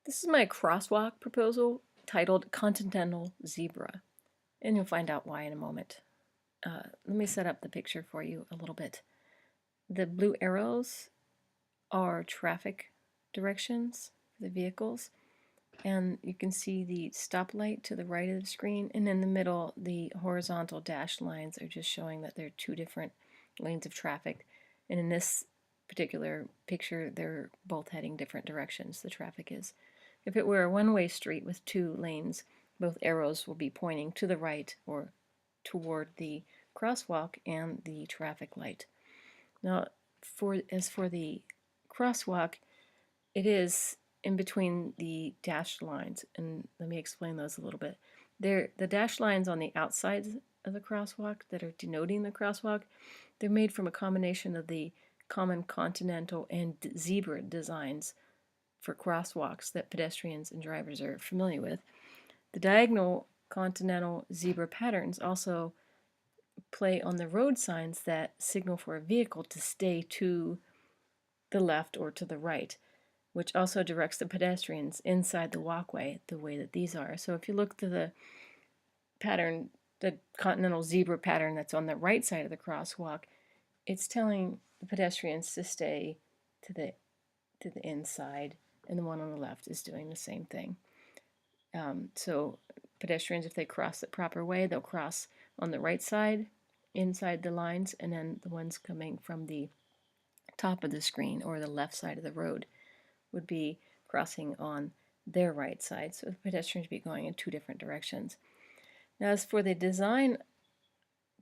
This is my crosswalk proposal titled Continental Zebra, and you'll find out why in a moment. Let me set up the picture for you a little bit. The blue arrows are traffic directions for the vehicles, and you can see the stoplight to the right of the screen, and in the middle the horizontal dashed lines are just showing that there are two different lanes of traffic, and in this particular picture they're both heading different directions, the traffic is. If it were a one-way street with two lanes, both arrows will be pointing to the right or toward the crosswalk and the traffic light. Now, as for the crosswalk, it is in between the dashed lines, and let me explain those a little bit. The dashed lines on the outside of the crosswalk that are denoting the crosswalk, they're made from a combination of the common continental and zebra designs for crosswalks that pedestrians and drivers are familiar with. The diagonal continental zebra patterns also play on the road signs that signal for a vehicle to stay to the left or to the right, which also directs the pedestrians inside the walkway the way that these are. So if you look to the pattern, the continental zebra pattern that's on the right side of the crosswalk, it's telling the pedestrians to stay to the inside, and the one on the left is doing the same thing. So pedestrians, if they cross the proper way, they'll cross on the right side inside the lines, and then the ones coming from the top of the screen or the left side of the road would be crossing on their right side. So the pedestrians would be going in two different directions. Now, as for the design,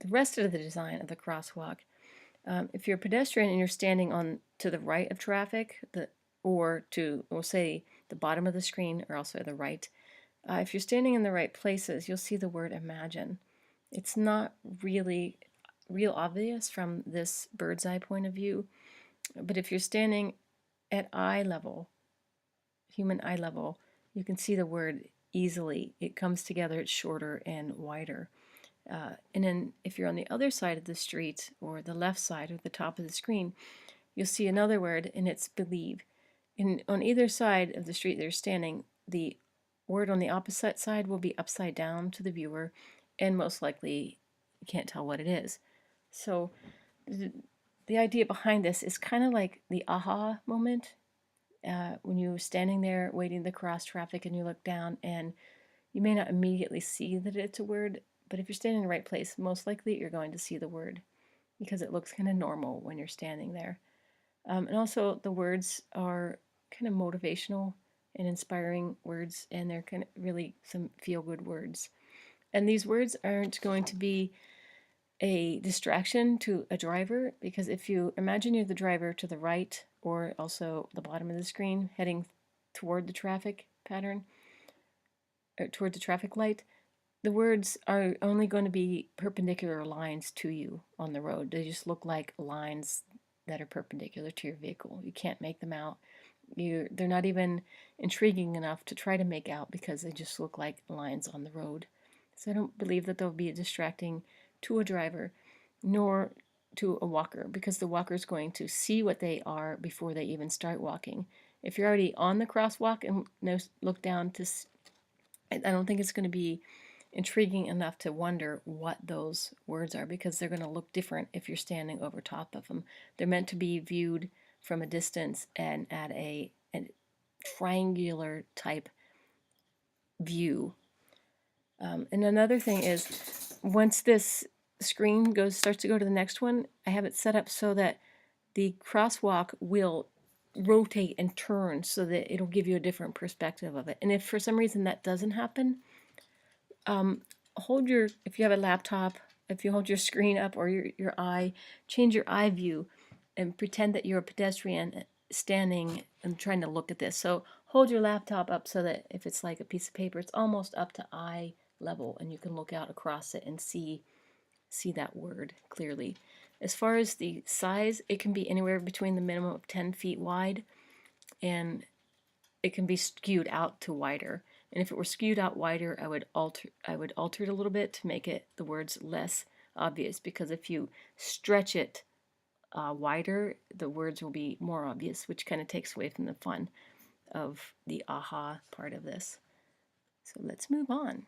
the rest of the design of the crosswalk, if you're a pedestrian and you're standing on to the right of traffic, or to, we'll say, the bottom of the screen, or also the right, if you're standing in the right places, you'll see the word imagine. It's not really real obvious from this bird's eye point of view, but if you're standing at eye level, human eye level, you can see the word easily. It comes together, it's shorter and wider. And then if you're on the other side of the street, or the left side, or the top of the screen, you'll see another word, and it's believe. And on either side of the street they're standing, the word on the opposite side will be upside down to the viewer, and most likely you can't tell what it is. So the idea behind this is kind of like the aha moment, when you're standing there waiting to cross traffic and you look down and you may not immediately see that it's a word, but if you're standing in the right place, most likely you're going to see the word because it looks kind of normal when you're standing there. And also the words are kind of motivational and inspiring words, and they're kind of really some feel-good words. And these words aren't going to be a distraction to a driver, because if you imagine you're the driver to the right or also the bottom of the screen heading toward the traffic pattern, or toward the traffic light, the words are only going to be perpendicular lines to you on the road. They just look like lines that are perpendicular to your vehicle. You can't make them out. They're not even intriguing enough to try to make out because they just look like lines on the road. So I don't believe that they'll be distracting to a driver, nor to a walker, because the walker is going to see what they are before they even start walking. If you're already on the crosswalk and look down to, I don't think it's going to be intriguing enough to wonder what those words are, because they're going to look different if you're standing over top of them. They're meant to be viewed from a distance and at a triangular type view. And another thing is, once this screen starts to go to the next one, I have it set up so that the crosswalk will rotate and turn so that it'll give you a different perspective of it. And if for some reason that doesn't happen, if you have a laptop, if you hold your screen up, or your eye, change your eye view and pretend that you're a pedestrian standing and trying to look at this. So hold your laptop up so that if it's like a piece of paper, it's almost up to eye level and you can look out across it and see that word clearly. As far as the size, it can be anywhere between the minimum of 10 feet wide, and it can be skewed out to wider. And if it were skewed out wider, I would alter it a little bit to make the words less obvious, because if you stretch it wider, the words will be more obvious, which kind of takes away from the fun. of the aha part of this. So let's move on.